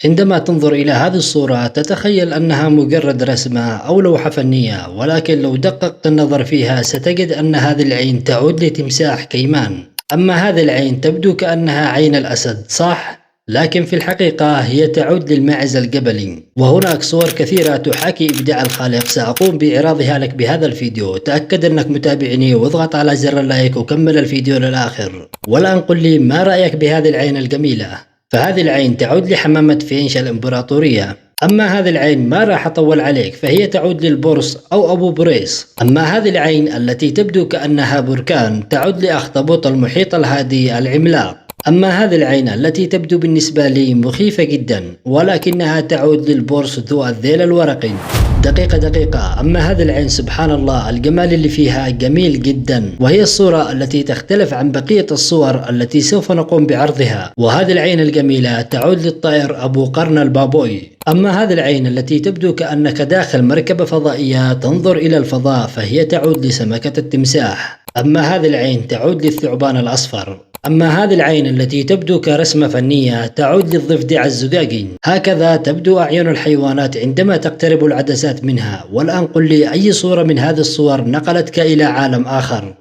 عندما تنظر إلى هذه الصورة تتخيل أنها مجرد رسمة أو لوحة فنية، ولكن لو دققت النظر فيها ستجد أن هذه العين تعود لتمساح كيمان. أما هذه العين تبدو كأنها عين الأسد، صح؟ لكن في الحقيقة هي تعود للماعز الجبلي. وهناك صور كثيرة تحاكي إبداع الخالق سأقوم بإعراضها لك بهذا الفيديو. تأكد أنك متابعني واضغط على زر اللايك وكمل الفيديو للآخر. والآن قل لي ما رأيك بهذه العين الجميلة؟ فهذه العين تعود لحمامة فينش الإمبراطورية. أما هذه العين ما راح أطول عليك، فهي تعود للبورس أو أبو بريس. أما هذه العين التي تبدو كأنها بركان تعود لأخطبوط المحيط الهادي العملاق. أما هذه العين التي تبدو بالنسبة لي مخيفة جدا، ولكنها تعود للبورس ذو الذيل الورقي. دقيقة، أما هذه العين سبحان الله الجمال اللي فيها جميل جدا، وهي الصورة التي تختلف عن بقية الصور التي سوف نقوم بعرضها. وهذه العين الجميلة تعود للطائر أبو قرن البابوي. أما هذه العين التي تبدو كأنك داخل مركبة فضائية تنظر إلى الفضاء فهي تعود لسمكة التمساح. أما هذه العين تعود للثعبان الأصفر. أما هذه العين التي تبدو كرسمة فنية تعود للضفدع الزجاجي. هكذا تبدو أعين الحيوانات عندما تقترب العدسات منها. والآن قل لي أي صورة من هذه الصور نقلتك إلى عالم آخر؟